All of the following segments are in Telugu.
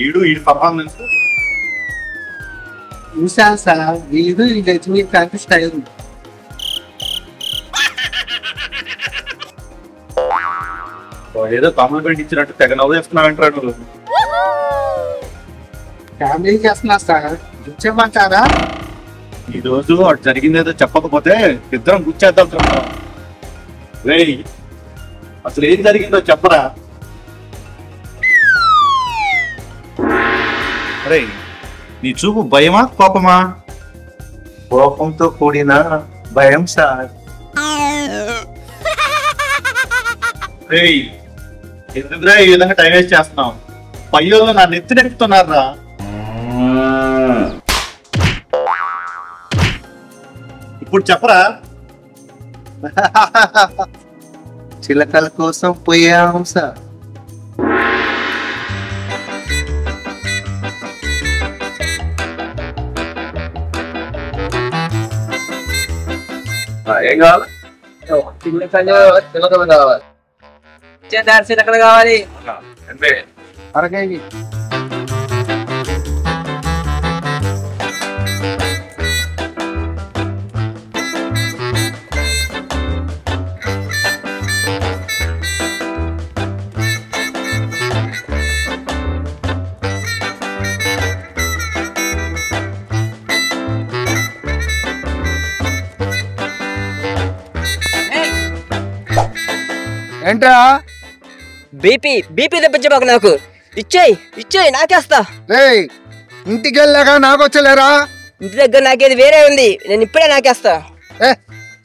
ఈడు ఈ పర్ఫార్మెన్స్ చూసాను సార్. వీడు ఈ కంటి స్టైల్ ఏదో కాంప్లిమెంట్ ఇచ్చినట్టు తెగ నవ్వు చేస్తున్నావు అంటాడు. ఫ్యామిలీ చేస్తున్నా సార్. చూసేమంటారా? ఈ రోజు అటు జరిగిందేదో చెప్పకపోతే ఇద్దరం గుర్చేద్దాం. అసలు ఏం జరిగిందో చెప్పరా? అరే నీ చూపు భయమా కోపమా? కోపంతో కూడిన భయం సార్. ఎందుకురా ఈ విధంగా టైం వేస్ట్ చేస్తున్నావు? పయ్యోలో నా నెత్తినెక్కుతున్నారా? ఇప్పుడు చెప్పరా? చిలకల కోసం పోయాం సార్. ఏం కావాలి? చిలకలు కావాలి. చిలకలు కావాలి. అరకేజీ. ఏంట్రా? బీపీ తెప్పించబాకు నాకు. ఇచ్చేయి నాకేస్తా. ఇంటికి వెళ్ళాక నాకు వచ్చలేరా? ఇంటి దగ్గర నాకేది వేరే ఉంది, నేను ఇప్పుడే నాకేస్తా.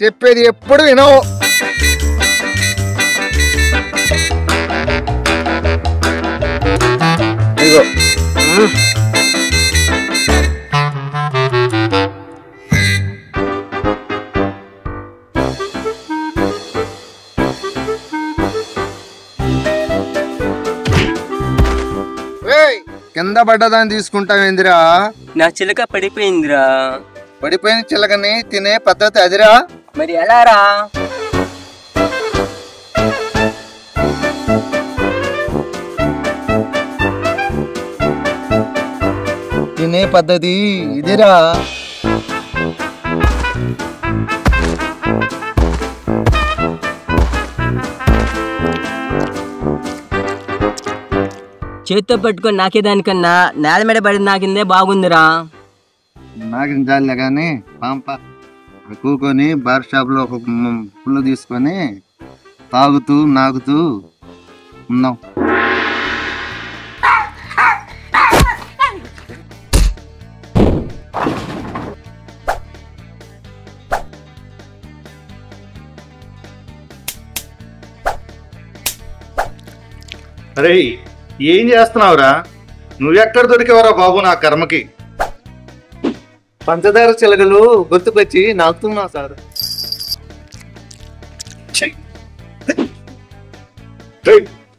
చెప్పేది ఎప్పుడు వినవు. కింద పడ్డదాన్ని తీసుకుంటావేందిరా? నా చిలక పడిపోయిందిరా. పడిపోయిన చిలకని తినే పద్ధతి అదిరా. మరి ఎలా రా? తినే పద్ధతి ఇదిరా. చేత్తో పట్టుకొని నాకేదానికన్నా నేల మీద పడి నాకిందే బాగుందిరా. నాకించాలే కానీ పాంప కూకొని బార్ షాప్ లో ఒక పుల్లు తీసుకొని తాగుతూ నాగుతూ ఉన్నాం. అరే ఏం చేస్తున్నావురా? నువ్వెక్కడ దొరికేవరా బాబు నా కర్మకి? పంచదార చిలకలు గుర్తుకొచ్చి నాకుతున్నా సార్.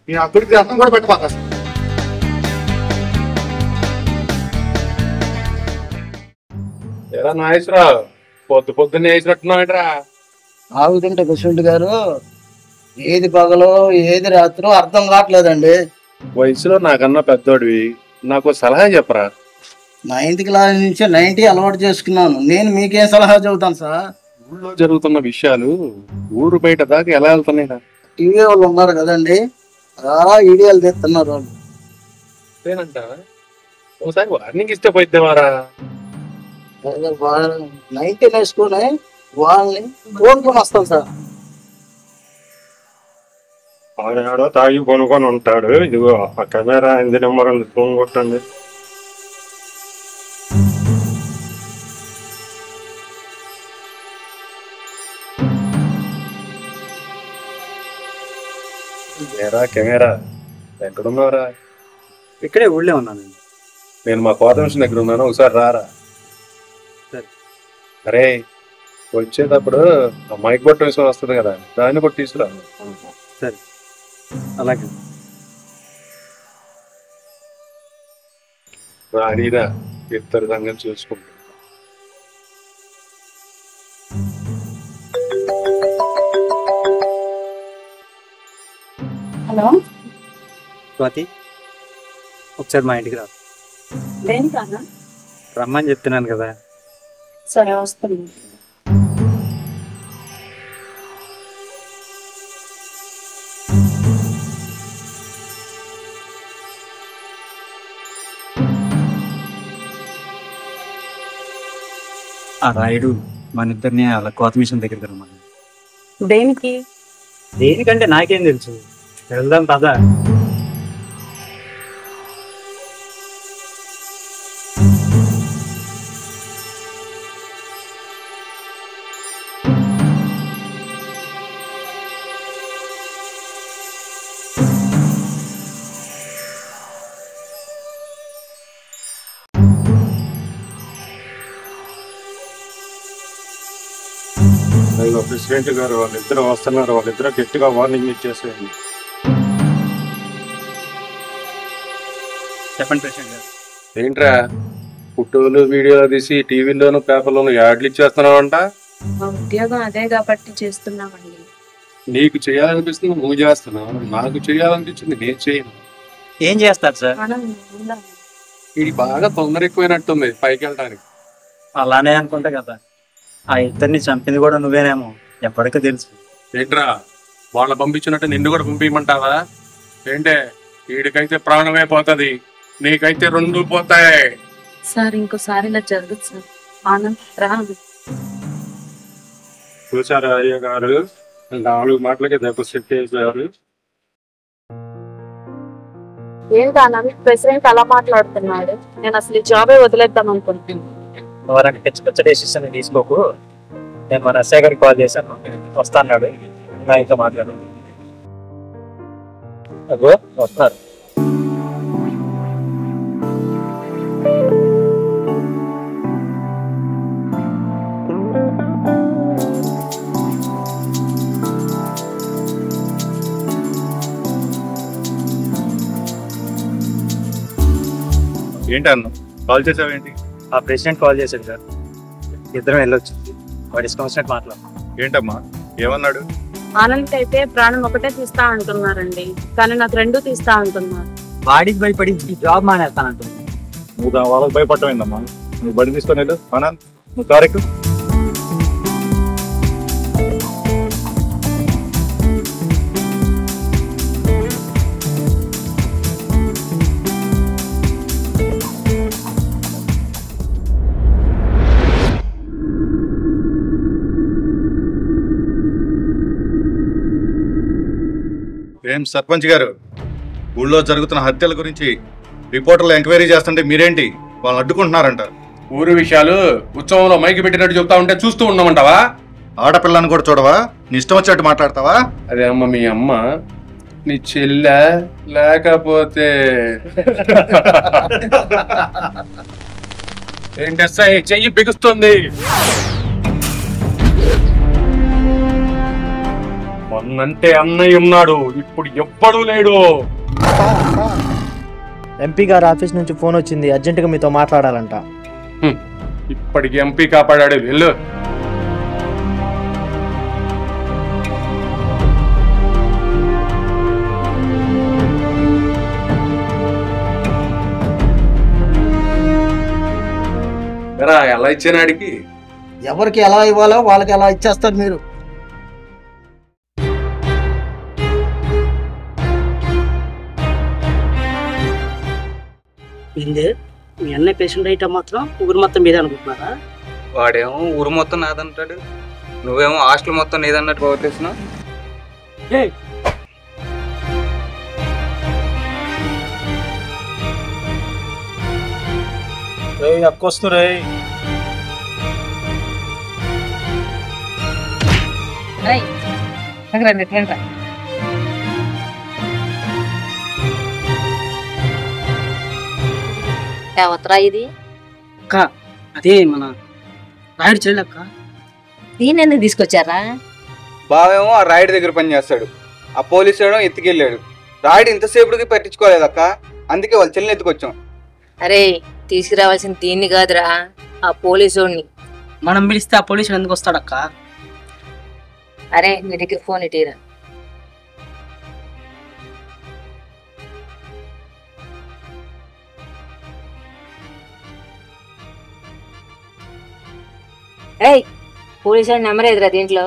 నీ అక్కడికి అన్నం కూడా పెట్టబాక. ఎలా నాగేశ్వరరావు పొద్దున్నే వేసినట్టున్నావురా? ఆగుతుంటే కృష్ణుడు గారు ఏది పగలో ఏది రాత్రో అర్థం కావట్లేదండి. వయసులో నాకన్నా పెద్దోడివి, నాకు సలహా చెప్పరా? 9th క్లాస్ నుంచి 90 అలవాటు చేసుకున్నాను. నేను మీకేం సలహా చెబుతాను సార్? ఊళ్ళో జరుగుతున్న విషయాలు ఊరు బయట దాకా ఎలా వెళ్తున్నాయిరా? టీవీ వాళ్ళు ఉన్నారు కదండి, ఈడియాలు తెస్తున్నారు వాళ్ళు. లేనంట ఒకసారి వార్నింగ్ ఇస్తే పోయిద్దేమారా? 90 వేసుకుని వాళ్ళని కోనుకొని వస్తాం సార్. ఆనాడో తాగి కొనుక్కొని ఉంటాడు. ఇదిగో ఆ కెమెరా 8 నెంబర్ ఉంది, ఫోన్ కొట్టండి. కెమెరా ఎక్కడున్నావురా? ఇక్కడే ఊళ్ళో ఉన్నానండి. నేను మా కోత మిషన్ దగ్గర ఉన్నాను, ఒకసారి రారా. సరే. అరే వచ్చేటప్పుడు ఆ మైక్ బొట్టు వేసుకొని వస్తుంది కదా, దాన్ని కూడా తీసుకురా. సరే అలాగే. రానిరా, ఇద్దరు సంగతి చూసుకుంటా. హలో స్వాతి, ఒకసారి మా ఇంటికి రా. దేనికన్నా? రమ్మని చెప్తున్నాను కదా. సరే వస్తుంది. ఆ రాయుడు మన ఇద్దరిని అలా కోత మిషన్ దగ్గరికి రమ్మని. దేనికి? దేనికంటే నాకేం తెలుసు, వెళ్దాం పదా. ప్రెసిడెంట్ గారు వాళ్ళిద్దరు వస్తున్నారు, వాళ్ళిద్దరు గట్టిగా వార్నింగ్ ఇచ్చేసేయండి. చెప్పండి ప్రెసిడెంట్ గారు. ఏంట్రా ఫోటోలు వీడియోలు తీసి టీవీలోను పేపర్లోను యాడ్లు ఇచ్చేస్తున్నావంట? మా ఉద్యోగం అదే కాబట్టి చేస్తున్నామండి. నీకు చేయాలనిపిస్తుంది నువ్వు చేస్తున్నావు, నాకు చేయాలనిపించింది నేను చేయను. ఏం చేస్తారు సార్? మనం ఉందాం. ఇది బాగా తొందర ఎక్కువైనట్టుంది పైకి వెళ్ళడానికి. అలానే అనుకుంటా కదా. ఆ ఇద్దరిని చంపింది కూడా నువ్వేనేమో, ఎప్పటికీ తెలుసు. ఏంట్రా వాళ్ళని పంపించినట్టు నిన్ను కూడా పంపించమంటావా? ఏంటే వీడికైతే ప్రాణమే పోతుంది, నీకైతే రెండు పోతాయి. సార్ ఇంకోసారి ఇలా జరుగుతుంది సార్. ఆనంద్ రా. చూసారా అయ్య గారు, 4 మాటలకి దెబ్బ సెట్ చేశారు. ఏంటి ఆనంద్ ప్రెసిడెంట్ అలా మాట్లాడుతున్నాడు? నేను అసలు ఈ జాబే వదిలేద్దాం అనుకుంటున్నాను. ఎవరైనా పిచ్చ డెసిషన్ తీసుకోకు. నేను మన ఎస్ఐ గారికి కాల్ చేశాను, వస్తా అన్నాడు. ఇంకా ఇంకా మాట్లాడు. అగో వస్తారు. ఏంటన్నా కాల్ చేసావేంటి? ఆ ప్రెసిడెంట్ కాల్ చేశాడు సార్, ఇద్దరం వెళ్ళొచ్చు. వాడు ఇష్టం వచ్చినట్టు మాట్లాడు. ఏంటమ్మా ఏమన్నాడు? ఆనంద్ అయితే ప్రాణం ఒకటే తీస్తా అంటున్నారండి, కానీ నాకు 2 తీస్తా అంటున్నారు. వాడికి భయపడి ఈ జాబ్ మానేస్తానంటుంది. నువ్వు వాళ్ళకి భయపడటమైందమ్మా. నువ్వు బడి తీసుకొని వెళ్ళు. ఆనంద్ నువ్వు కారెక్కు. ఏం సర్పంచ్ గారు, ఊళ్ళో జరుగుతున్న హత్యల గురించి రిపోర్టర్లు ఎంక్వైరీ చేస్తుంటే మీరేంటి వాళ్ళని అడ్డుకుంటున్నారంట? ఊరు విషయాలు ఉత్సవంలో మైకి పెట్టినట్టు చెప్తా ఉంటే చూస్తూ ఉన్నామంటావా? ఆడపిల్లని కూడా చూడవా? నీ ఇష్టం వచ్చినట్టు మాట్లాడతావా? అదే అమ్మ మీ అమ్మ నీ చెల్లె లేకపోతే ఏంటి ఎస్ఐ చెయ్యి బిగుస్తుంది. మొన్నంటే అన్నయ్య ఉన్నాడు, ఇప్పుడు ఎవ్వడూ లేడు. ఎంపీ గారి ఆఫీస్ నుంచి ఫోన్ వచ్చింది, అర్జెంటుగా మీతో మాట్లాడాలంట. ఇప్పటికి ఎంపీ కాపాడాడు. వెళ్ళు. ఎలా ఇచ్చానాడికి? ఎవరికి ఎలా ఇవ్వాలో వాళ్ళకి ఎలా ఇచ్చేస్తారు మీరు. మీ అన్నయ్య పేషెంట్ అయితే మాత్రం ఊరు మొత్తం మీదే అనుకుంటున్నారా? వాడేమో ఊరు మొత్తం నాదంటాడు, నువ్వేమో హాస్టల్ మొత్తం నీదన్నట్టు పోతేసినావు. అక్కొస్తురే. ఎవతరా ఇది? అక్క అదే మన రాయుడు చెల్లెక్క. దీన్ని ఎందుకు తీసుకొచ్చారా? బావేమో ఆ రాయుడి దగ్గర పని చేస్తాడు, ఆ పోలీసు వాడు ఎత్తుకెళ్ళాడు. రాయుడు ఇంతసేపుడికి పట్టించుకోలేదక్క, అందుకే వాళ్ళ చెల్లిని ఎత్తుకొచ్చాం. అరే తీసుకురావాల్సిన దీన్ని కాదురా, ఆ పోలీసుని. మనం పిలిస్తే ఆ పోలీసుడు ఎందుకు వస్తాడక్క? అరే నీ దగ్గర ఫోన్ ఇటీరా. ఏయ్ పోలీసు వాడి నెంబర్ ఎదురా దీంట్లో.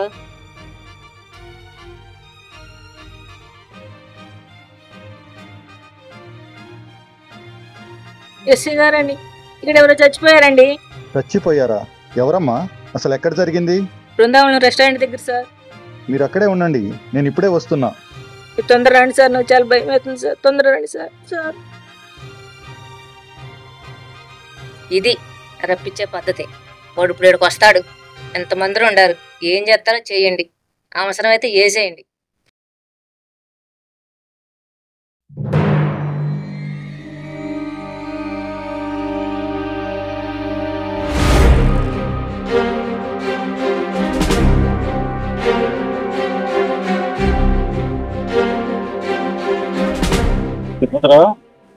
ఎస్సీ గారండి, ఇక్కడ ఎవరో చచ్చిపోయారండి. చచ్చిపోయారా? ఎవరమ్మా? అసలు ఎక్కడ జరిగింది? బృందావనం రెస్టారెంట్ దగ్గర సార్. మీరు అక్కడే ఉండండి, నేను ఇప్పుడే వస్తున్నా. తొందర రండి సార్, నాకు చాలా భయం అవుతుంది సార్, తొందర రండి సార్. సార్ ఇది రప్పించే పద్ధతి. వాడు ఇప్పుడు ఇక్కడికి వస్తాడు, ఎంతమంది ఉండారు, ఏం చేస్తారో చేయండి, అవసరమైతే వేసేయండి.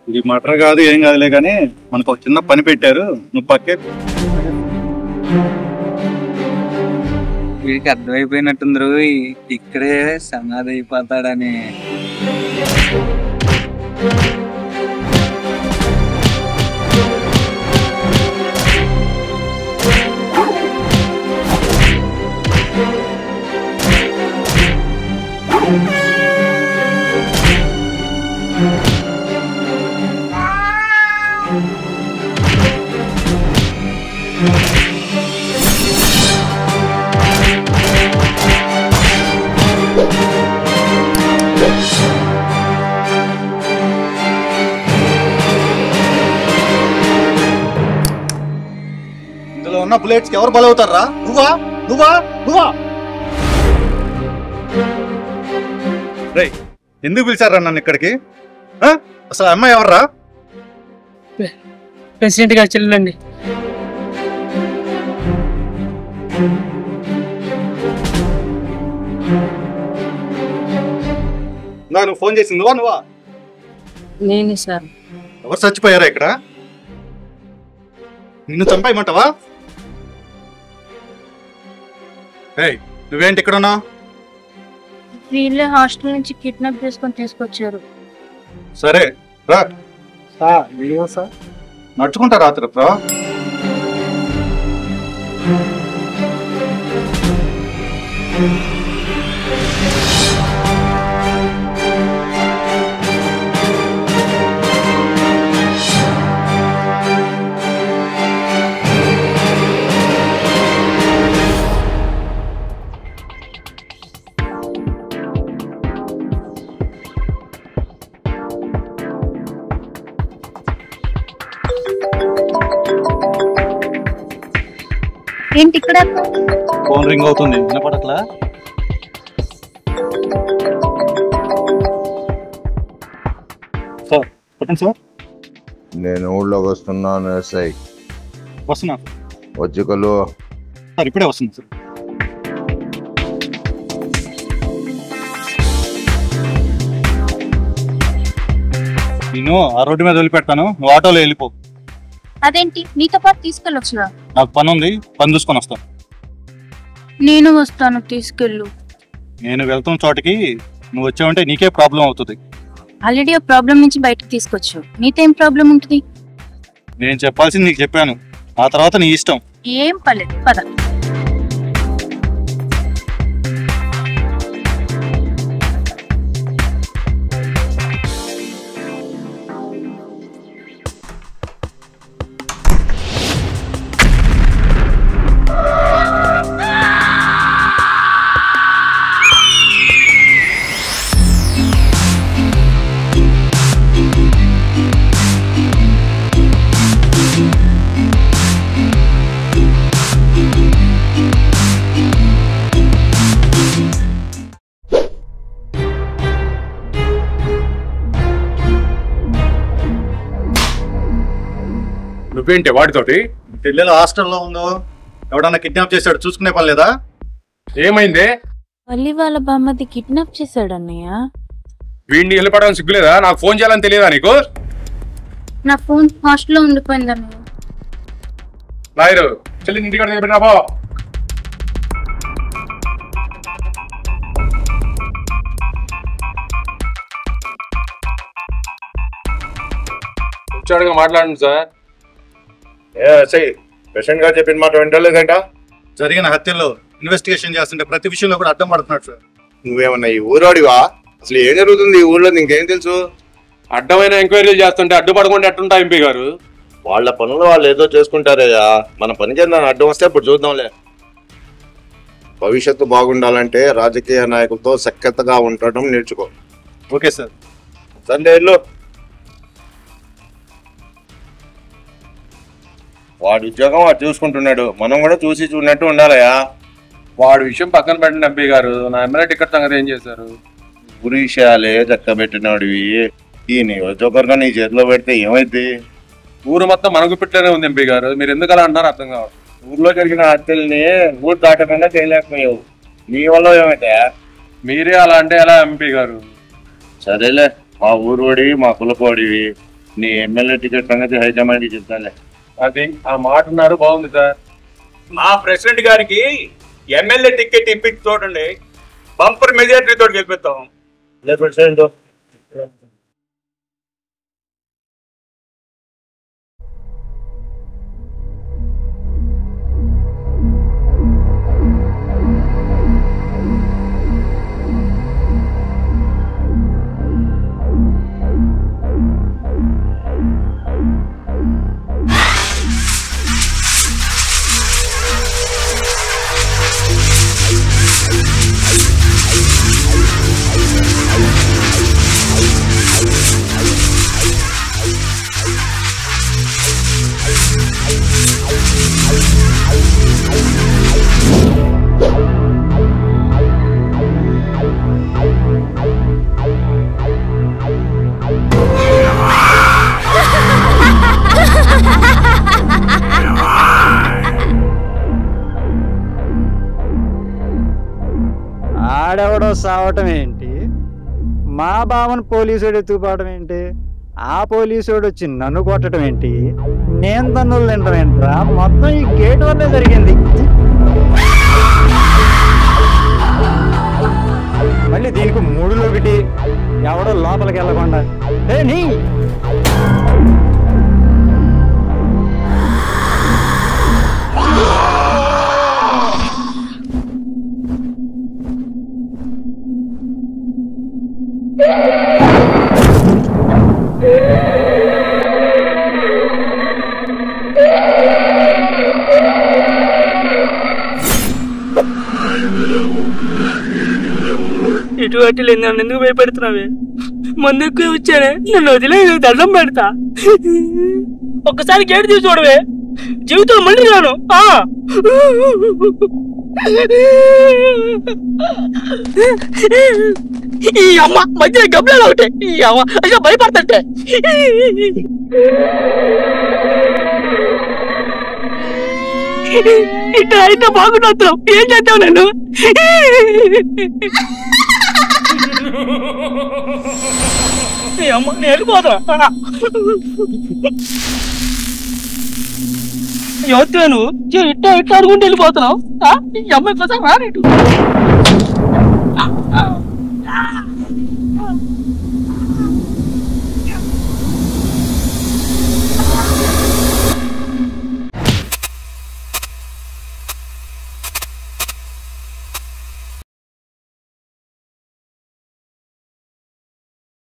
ఇది మటర్ కాదు, ఏం కాదులే కానీ మనకు ఒక చిన్న పని పెట్టారు, నువ్వు పక్కే. వీడికి అర్థమైపోయినట్టుంది రోయ్, ఇక్కడే సమాధి అయిపోతాడని. ఇందులో ఉన్న బుల్లెట్స్ ఎవరు బలవుతారా? నువ్వా నువ్వా నువ్వా? రేయ్ ఎందుకు పిలిచారా నన్ను ఇక్కడికి? అసలు అమ్మాయి ఎవర్రా? ప్రెసిడెంట్ గారు చెల్లెలండి. నువ్వు ఫోన్ చేసింది నువ్వా? నేనే సార్. ఎవరు చచ్చిపోయారా ఇక్కడ? నిన్ను చంపేయమంటావా? నువ్వేంటి ఇక్కడ ఉన్నావు? వీళ్ళే హాస్టల్ నుంచి కిడ్నాప్ చేసుకొని తీసుకొచ్చారు. సరే రా. సార్ నడుచుకుంటా రాత్రి రా. ఏంటి ఇక్కడ? ఫోన్ రింగ్ అవుతుంది, వినపడట్లా? సార్ చెప్పండి సార్. నేను ఊళ్ళోకి వస్తున్నాను ఎస్ఐ. వస్తున్నా వచ్చి కలు. సార్ ఇప్పుడే వస్తున్నా సార్. నేను ఆ రోడ్డు మీద వదిలిపెడతాను, నువ్వు ఆటోలో వెళ్ళిపో. అదేంటి నీతో పాటు తీసుకెళ్ళొచ్చురా? నాకు పని ఉంది, పని చూసుకొని వస్తాను. నేను వస్తాను, తీసుకెళ్ళు. నేను వెళ్తున్న చోటికి నువ్వు వచ్చావంటే నీకే ప్రాబ్లం అవుతుంది. ఆల్రెడీ ఆ ప్రాబ్లం నుంచి బయటకు తీసుకొచ్చు, నీతో ఏం ప్రాబ్లం ఉంటుంది? నేను చెప్పాల్సింది నీకు చెప్పాను, ఆ తర్వాత నీ ఇష్టం. ఏం పర్లేదు, పద. నువ్వేంటి వాడితోటి? పిల్లలు హాస్టల్లో ఉందో ఎవడన్నా కిడ్నాప్ చేశాడు చూసుకునే పని లేదా? ఏమైంది? మళ్ళీ వాళ్ళ బామ్మది కిడ్నాప్ చేశాడు అన్నయ్య. వీడిని వెళ్ళిపోవడం సిగ్గులేదా? నాకు ఫోన్ చేయాలని తెలియదా నీకు? నా ఫోన్ హాస్టల్లో ఉండిపోయింది అన్నయ్య. లాయరు చెల్లి ఇంటికి దగ్గర పో. వచ్చాడుగా మాట్లాడండి సార్. పేషెంట్ గారు చెప్పిన మాట వింటలేదంట. జరిగిన హత్యల్లో ఇన్వెస్టిగేషన్ చేస్తుంటే ప్రతి విషయంలో కూడా అడ్డం పడుతున్నాడు సార్. నువ్వేమన్నా ఈ ఊరోడివా? అసలు ఏం జరుగుతుంది ఈ ఊర్లో నీకేం తెలుసు? అడ్డమైన ఎంక్వైరీలు చేస్తుంటే అడ్డుపడకుండా ఎట్టుంటా ఎంపీ గారు? వాళ్ళ పనులు వాళ్ళు ఏదో చేసుకుంటారయ్యా, మన పని చేద్దాం. అడ్డం వస్తే ఇప్పుడు చూద్దాంలే. భవిష్యత్తు బాగుండాలంటే రాజకీయ నాయకులతో సఖ్యతగా ఉండటం నేర్చుకో. Okay sir. సందేళ్ళు వాడి ఉద్యోగం వాడు చూసుకుంటున్నాడు, మనం కూడా చూసి చూడనట్టు ఉండాలయ్యా. వాడి విషయం పక్కన పెట్టండి ఎంపీ గారు. నా ఎమ్మెల్యే టికెట్ సంగతి ఏం చేశారు? ఊరి విషయాలే చక్కబెట్టినవాడివి. ఈ నియోజకవర్గం నీ చేతిలో పెడితే ఏమైంది? ఊరు మొత్తం మనకు పెట్టలేనే ఉంది ఎంపీ గారు. మీరు ఎందుకు అలా అంటారు అర్థం కావాలి. ఊర్లో జరిగిన హత్యల్ని ఊరు దాటకుండా చేయలేకపోయావు. నీ వల్ల ఏమైతాయా? మీరే అలా అంటే ఎలా ఎంపీ గారు? సరేలే, మా ఊరోడివి, మా కులపోడివి. నీ ఎమ్మెల్యే టికెట్ సంగతి హైకమాండ్కి చెప్తాలే. అది ఆ మాట ఉన్నారు, బాగుంది సార్. మా ప్రెసిడెంట్ గారికి ఎమ్మెల్యే టికెట్ ఇప్పించి చూడండి, బంపర్ మెజారిటీతో గెలిపిస్తాం. ప్రెసిడెంట్ ఆడెవడో సావటం ఏంటి, మా బావను పోలీసుడు ఎత్తుకుపోవడం ఏంటి, ఆ పోలీసుడు వచ్చి నన్ను కొట్టడం ఏంటి, నేను తన్నులు తింటాం ఏంట్రా? మొత్తం ఈ గేట్ వల్లే జరిగింది. మళ్ళీ దీనికి మూడులో ఒకటి ఎవడో లోపలికి వెళ్ళకుండా నీ ఇటువంటి లేదు, నన్ను ఎందుకు భయపెడుతున్నావే? ముందు ఎక్కువ వచ్చానే, నన్ను వదిలే, దండం పెడతా. ఒక్కసారి గేటు తీసి చూడవే, జీవితం మళ్ళీ రాను. ఈ అమ్మ మధ్య గబ్బులు ఒకటే, ఈ అమ్మ అయ్యో భయపడతంటే. ఇట్లా అయితే బాగుండదు, ఏం చేద్దావు నేను? అమ్మ నేను పోతా. ఎవరితో నువ్వు ఇట్టా ఇట్టా అనుకుంటూ వెళ్ళిపోతున్నావు? ఈ అమ్మాయి కోసం రానిటు.